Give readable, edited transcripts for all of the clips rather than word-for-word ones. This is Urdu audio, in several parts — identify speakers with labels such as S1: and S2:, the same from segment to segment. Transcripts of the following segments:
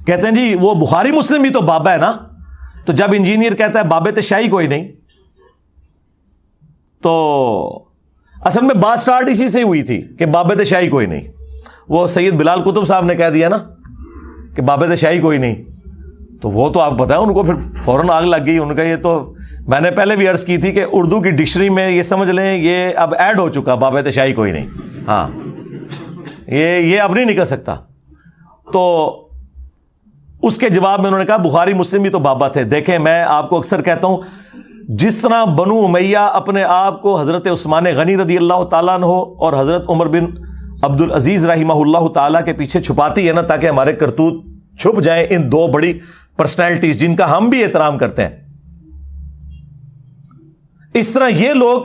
S1: کہتے ہیں جی وہ بخاری مسلم بھی تو بابا ہے نا. تو جب انجینئر کہتا ہے بابے شاہی کوئی نہیں، تو اصل میں بات سٹارٹ اسی سے ہوئی تھی کہ بابے شاہی کوئی نہیں. وہ سید بلال قطب صاحب نے کہہ دیا نا کہ بابے شاہی کوئی نہیں، تو وہ تو آپ پتہ ہے ان کو پھر فوراً آگ لگ گئی. ان کا یہ تو میں نے پہلے بھی عرض کی تھی کہ اردو کی ڈکشنری میں یہ سمجھ لیں یہ اب ایڈ ہو چکا بابے شاہی کوئی نہیں. ہاں یہ اب نہیں نکل سکتا. تو اس کے جواب میں انہوں نے کہا بخاری مسلم بھی تو بابا تھے. دیکھیں میں آپ کو اکثر کہتا ہوں جس طرح بنو امیہ اپنے آپ کو حضرت عثمان غنی رضی اللہ تعالیٰ عنہ اور حضرت عمر بن عبد العزیز رحمہ اللہ تعالیٰ کے پیچھے چھپاتی ہے نا تاکہ ہمارے کرتوت چھپ جائیں ان دو بڑی پرسنالٹیز جن کا ہم بھی احترام کرتے ہیں، اس طرح یہ لوگ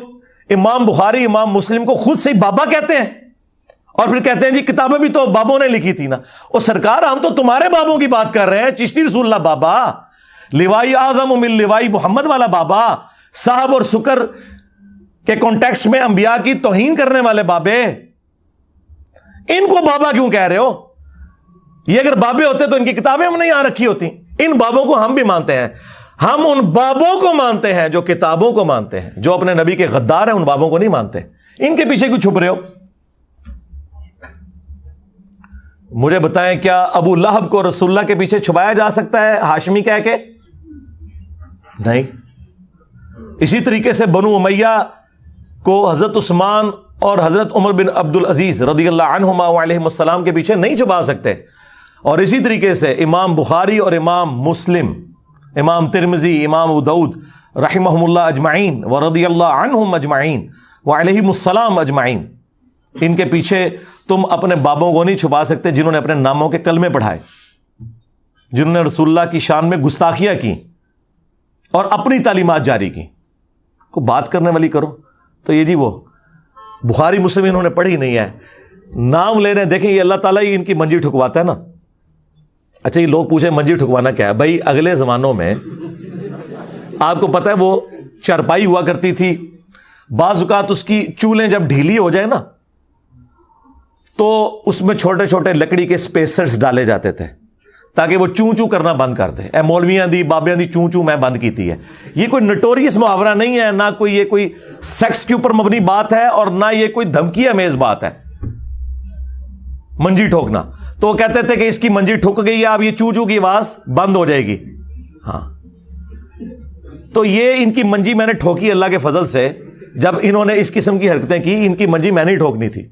S1: امام بخاری امام مسلم کو خود سے ہی بابا کہتے ہیں اور پھر کہتے ہیں جی کتابیں بھی تو بابوں نے لکھی تھی نا. اور سرکار ہم تو تمہارے بابوں کی بات کر رہے ہیں. چشتی رسول اللہ بابا، لوائی اعظم من لوائی محمد والا بابا، صاحب اور سکر کے کانٹیکسٹ میں انبیاء کی توہین کرنے والے بابے، ان کو بابا کیوں کہہ رہے ہو؟ یہ اگر بابے ہوتے تو ان کی کتابیں ہم نے یہاں رکھی ہوتی. ان بابوں کو ہم بھی مانتے ہیں. ہم ان بابوں کو مانتے ہیں جو کتابوں کو مانتے ہیں. جو اپنے نبی کے غدار ہیں ان بابوں کو نہیں مانتے. ان کے پیچھے کیوں چھپ رہے ہو؟ مجھے بتائیں کیا ابو لہب کو رسول اللہ کے پیچھے چھپایا جا سکتا ہے ہاشمی کہہ کے؟ نہیں. اسی طریقے سے بنو امیہ کو حضرت عثمان اور حضرت عمر بن عبد العزیز رضی اللہ عنہما وعلیہم السلام کے پیچھے نہیں چھپا سکتے. اور اسی طریقے سے امام بخاری اور امام مسلم، امام ترمذی، امام ابو داؤد رحمہم اللہ اجمعین ورضی اللہ عنہم اجمعین وعلیہم السلام اجمعین، ان کے پیچھے تم اپنے بابوں کو نہیں چھپا سکتے جنہوں نے اپنے ناموں کے کلمے پڑھائے، جنہوں نے رسول اللہ کی شان میں گستاخیاں کی اور اپنی تعلیمات جاری کی. کو بات کرنے والی کرو تو یہ جی وہ بخاری مسلم انہوں نے پڑھی نہیں ہے، نام لے رہے ہیں. دیکھیں یہ اللہ تعالیٰ ہی ان کی منجی ٹھکواتا ہے نا. اچھا یہ لوگ پوچھیں منجی ٹھکوانا کیا ہے؟ بھائی اگلے زمانوں میں آپ کو پتہ ہے وہ چارپائی ہوا کرتی تھی، بعض اوقات اس کی چولیں جب ڈھیلی ہو جائے نا تو اس میں چھوٹے چھوٹے لکڑی کے سپیسرز ڈالے جاتے تھے تاکہ وہ چوں چوں کرنا بند کر دے. اے مولویاں دی بابیاں دی چوں چوں میں بند کیتی ہے. یہ کوئی نٹوریس محاورہ نہیں ہے، نہ کوئی یہ کوئی سیکس کے اوپر مبنی بات ہے اور نہ یہ کوئی دھمکی امیز بات ہے منجی ٹھوکنا. تو وہ کہتے تھے کہ اس کی منجی ٹھک گئی ہے، اب یہ چوں چوں کی آواز بند ہو جائے گی. ہاں تو یہ ان کی منجی میں نے ٹھوکی اللہ کے فضل سے. جب انہوں نے اس قسم کی حرکتیں کی ان کی منجی میں نہیں ٹھوکنی تھی.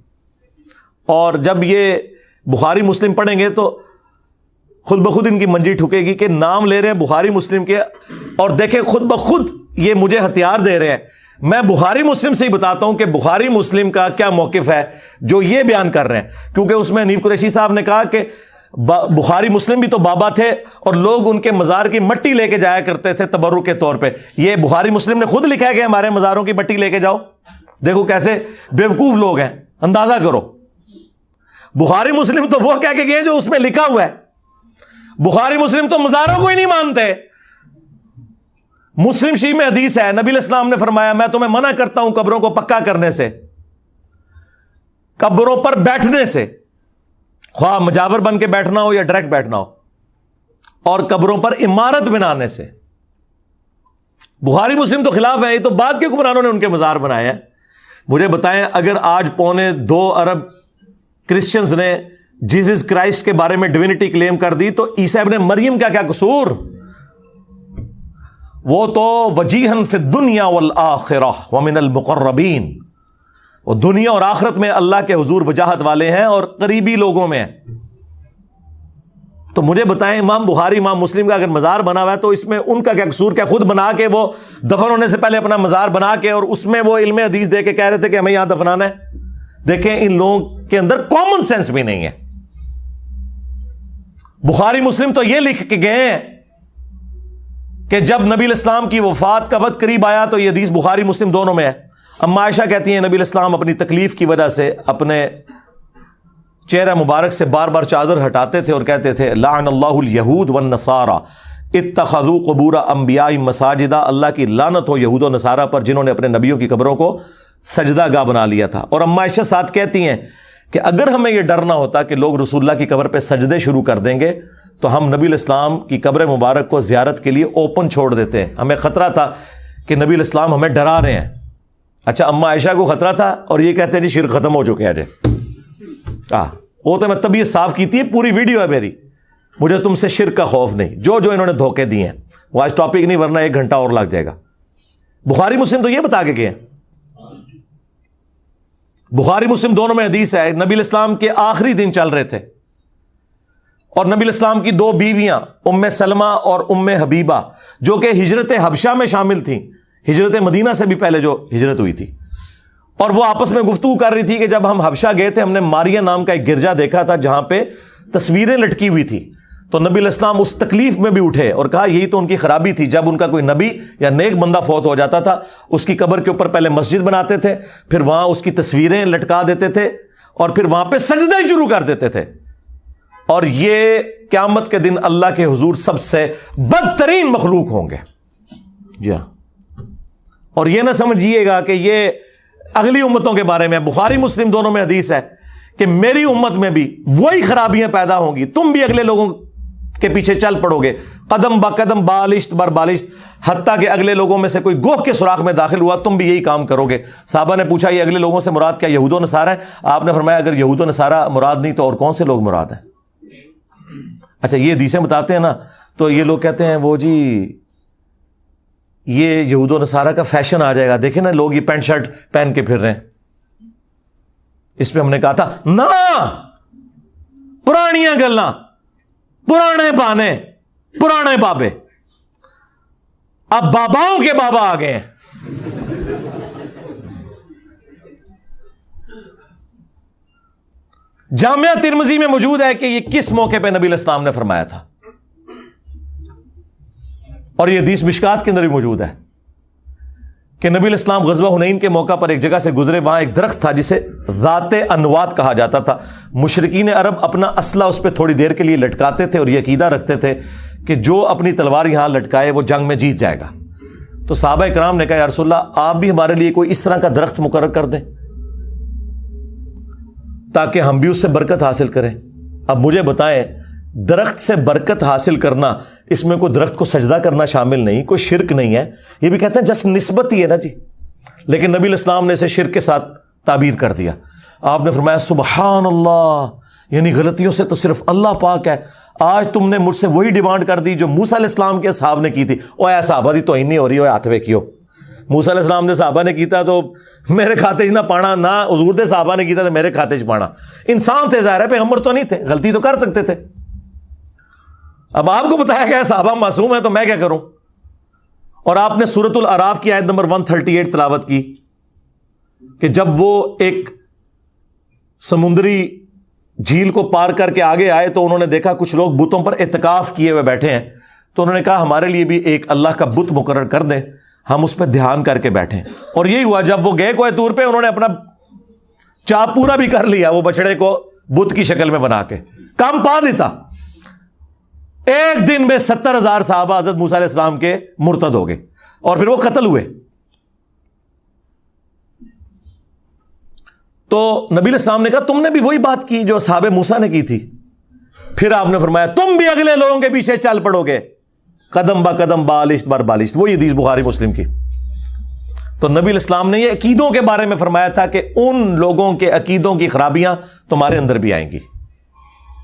S1: اور جب یہ بخاری مسلم پڑھیں گے تو خود بخود ان کی منجی ٹھکے گی کہ نام لے رہے ہیں بخاری مسلم کے، اور دیکھیں خود بخود یہ مجھے ہتھیار دے رہے ہیں. میں بخاری مسلم سے ہی بتاتا ہوں کہ بخاری مسلم کا کیا موقف ہے جو یہ بیان کر رہے ہیں، کیونکہ اس میں حنیف قریشی صاحب نے کہا کہ بخاری مسلم بھی تو بابا تھے اور لوگ ان کے مزار کی مٹی لے کے جایا کرتے تھے تبرک کے طور پہ. یہ بخاری مسلم نے خود لکھا ہے کہ ہمارے مزاروں کی مٹی لے کے جاؤ. دیکھو کیسے بیوقوف لوگ ہیں، اندازہ کرو. بخاری مسلم تو وہ کہہ کے گئے جو اس میں لکھا ہوا ہے. بخاری مسلم تو مزاروں کو ہی نہیں مانتے. مسلم شریف میں حدیث ہے، نبی علیہ السلام نے فرمایا میں تمہیں منع کرتا ہوں قبروں کو پکا کرنے سے، قبروں پر بیٹھنے سے، خواہ مجاور بن کے بیٹھنا ہو یا ڈائریکٹ بیٹھنا ہو، اور قبروں پر عمارت بنانے سے. بخاری مسلم تو خلاف ہے. یہ تو بعد کے حکمرانوں نے ان کے مزار بنائے ہیں. مجھے بتائیں اگر آج 2.25 ارب کرسچنز نے جیزس کرائسٹ کے بارے میں ڈیوینٹی کلیم کر دی تو عیسیٰ ابن مریم کا کیا قصور؟ وہ تو وجیہن فی الدنیا والآخرہ ومن المقربین، وہ دنیا اور آخرت میں اللہ کے حضور وجاہت والے ہیں اور قریبی لوگوں میں ہیں. تو مجھے بتائیں امام بخاری امام مسلم کا اگر مزار بنا ہوا ہے تو اس میں ان کا کیا قصور؟ کیا خود بنا کے وہ دفن ہونے سے پہلے اپنا مزار بنا کے اور اس میں وہ علم حدیث دے کے کہہ رہے تھے کہ ہمیں یہاں دفنانا ہے؟ دیکھیں ان لوگوں کے اندر کامن سینس بھی نہیں ہے. بخاری مسلم تو یہ لکھ کے گئے ہیں کہ جب نبی علیہ السلام کی وفات کا وقت قریب آیا تو یہ حدیث بخاری مسلم دونوں میں ہے. اما عائشہ کہتی ہیں نبی علیہ السلام اپنی تکلیف کی وجہ سے اپنے چہرہ مبارک سے بار بار چادر ہٹاتے تھے اور کہتے تھے لعن اللہ الیہود والنصارى اتخذوا قبور انبیاء مساجدہ، اللہ کی لعنت ہو یہود و نصارہ پر جنہوں نے اپنے نبیوں کی قبروں کو سجدہ گاہ بنا لیا تھا. اور اما عائشہ ساتھ کہتی ہیں کہ اگر ہمیں یہ ڈر نہ ہوتا کہ لوگ رسول اللہ کی قبر پہ سجدے شروع کر دیں گے تو ہم نبی الاسلام کی قبر مبارک کو زیارت کے لیے اوپن چھوڑ دیتے ہیں. ہمیں خطرہ تھا کہ نبی الاسلام ہمیں ڈرا رہے ہیں. اچھا اماں عائشہ کو خطرہ تھا اور یہ کہتے ہیں جی شرک ختم ہو چکے ہیں. وہ تو میں طبیعت صاف کی تھی, پوری ویڈیو ہے میری, مجھے تم سے شرک کا خوف نہیں. جو انہوں نے دھوکے دیے ہیں وہ آج ٹاپک نہیں, ورنہ 1 گھنٹہ اور لگ جائے گا. بخاری مسلم تو یہ بتا کے گئے ہیں, بخاری مسلم دونوں میں حدیث ہے. نبی الاسلام کے آخری دن چل رہے تھے اور نبی الاسلام کی 2 بیویاں ام سلمہ اور ام حبیبہ جو کہ ہجرت حبشہ میں شامل تھیں, ہجرت مدینہ سے بھی پہلے جو ہجرت ہوئی تھی, اور وہ آپس میں گفتگو کر رہی تھی کہ جب ہم حبشہ گئے تھے ہم نے ماریا نام کا ایک گرجا دیکھا تھا جہاں پہ تصویریں لٹکی ہوئی تھی. تو نبی الاسلام اس تکلیف میں بھی اٹھے اور کہا یہی تو ان کی خرابی تھی, جب ان کا کوئی نبی یا نیک بندہ فوت ہو جاتا تھا اس کی قبر کے اوپر پہلے مسجد بناتے تھے, پھر وہاں اس کی تصویریں لٹکا دیتے تھے اور پھر وہاں پہ سجدے شروع کر دیتے تھے. اور یہ قیامت کے دن اللہ کے حضور سب سے بدترین مخلوق ہوں گے. جی ہاں, اور یہ نہ سمجھیے گا کہ یہ اگلی امتوں کے بارے میں. بخاری مسلم دونوں میں حدیث ہے کہ میری امت میں بھی وہی خرابیاں پیدا ہوں گی, تم بھی اگلے لوگوں کے پیچھے چل پڑو گے قدم با قدم بالشت بر بالشت, حتیٰ کہ اگلے لوگوں میں سے کوئی گوہ کے سوراخ میں داخل ہوا تم بھی یہی کام کرو گے. صحابہ نے پوچھا یہ اگلے لوگوں سے مراد کیا یہود و نصارہ ہے؟ آپ نے فرمایا اگر یہود و نصارہ مراد نہیں تو اور کون سے لوگ مراد ہیں؟ اچھا یہ حدیثیں بتاتے ہیں نا, تو یہ لوگ کہتے ہیں وہ جی یہ یہود و نصارہ کا فیشن آ جائے گا, دیکھیں نا لوگ یہ پینٹ شرٹ پہن کے پھر رہے ہیں. اس پہ ہم نے کہا تھا نا, پرانیاں گلاں, پرانے بانے, پرانے بابے, اب باباؤں کے بابا آ گئے ہیں. جامعہ ترمذی میں موجود ہے کہ یہ کس موقع پہ نبی الاسلام نے فرمایا تھا, اور یہ حدیث مشکات کے اندر بھی موجود ہے کہ نبی الاسلام غزوہ حنین کے موقع پر ایک جگہ سے گزرے, وہاں ایک درخت تھا جسے ذات انوات کہا جاتا تھا. مشرکین عرب اپنا اسلحہ اس پہ تھوڑی دیر کے لیے لٹکاتے تھے اور یہ عقیدہ رکھتے تھے کہ جو اپنی تلوار یہاں لٹکائے وہ جنگ میں جیت جائے گا. تو صحابہ کرام نے کہا یا رسول اللہ آپ بھی ہمارے لیے کوئی اس طرح کا درخت مقرر کر دیں تاکہ ہم بھی اس سے برکت حاصل کریں. اب مجھے بتائیں, درخت سے برکت حاصل کرنا, اس میں کوئی درخت کو سجدہ کرنا شامل نہیں, کوئی شرک نہیں ہے. یہ بھی کہتے ہیں جسٹ نسبت ہی ہے نا جی, لیکن نبی الاسلام نے اسے شرک کے ساتھ تعبیر کر دیا. آپ نے فرمایا سبحان اللہ, یعنی غلطیوں سے تو صرف اللہ پاک ہے. آج تم نے مجھ سے وہی ڈیمانڈ کر دی جو موسیٰ علیہ السلام کے اصحاب نے کی تھی. او اے صحابہ دی توہین نہیں ہو رہی, او ہاتھ ویکھیو, موسیٰ علیہ السلام نے صحابہ نے کیتا تو میرے کھاتے نہ پانا, نہ حضور دے صحابہ نے کیتا تو میرے کھاتے چ پانا. انسان تھے, ظاہر ہے پیغمبر تو نہیں تھے, غلطی تو کر سکتے تھے. اب آپ کو بتایا گیا صحابہ معصوم ہیں تو میں کیا کروں. اور آپ نے سورۃ الاعراف کی آیت نمبر 138 تلاوت کی کہ جب وہ ایک سمندری جھیل کو پار کر کے آگے آئے تو انہوں نے دیکھا کچھ لوگ بتوں پر اعتکاف کیے ہوئے بیٹھے ہیں, تو انہوں نے کہا ہمارے لیے بھی ایک اللہ کا بت مقرر کر دیں, ہم اس پہ دھیان کر کے بیٹھیں. اور یہی ہوا, جب وہ گئے کوہ طور پہ انہوں نے اپنا چاپ پورا بھی کر لیا, وہ بچڑے کو بت کی شکل میں بنا کے کام پا دیتا. ایک دن میں 70,000 صحابہ حضرت موسیٰ علیہ السلام کے مرتد ہو گئے اور پھر وہ قتل ہوئے. تو نبی علیہ السلام نے کہا تم نے بھی وہی بات کی جو صحابہ موسیٰ نے کی تھی. پھر آپ نے فرمایا تم بھی اگلے لوگوں کے پیچھے چل پڑو گے قدم با قدم بالشت بر بالشت. وہی حدیث بخاری مسلم کی. تو نبی علیہ السلام نے یہ عقیدوں کے بارے میں فرمایا تھا کہ ان لوگوں کے عقیدوں کی خرابیاں تمہارے اندر بھی آئیں گی,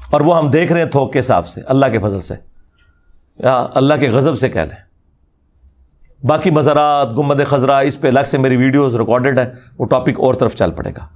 S1: اور وہ ہم دیکھ رہے ہیں تھوک کے حساب سے, اللہ کے فضل سے یا اللہ کے غضب سے کہہ لیں. باقی مزارات, گنبد خضرا, اس پہ الگ سے میری ویڈیوز ریکارڈڈ ہے, وہ ٹاپک اور طرف چل پڑے گا.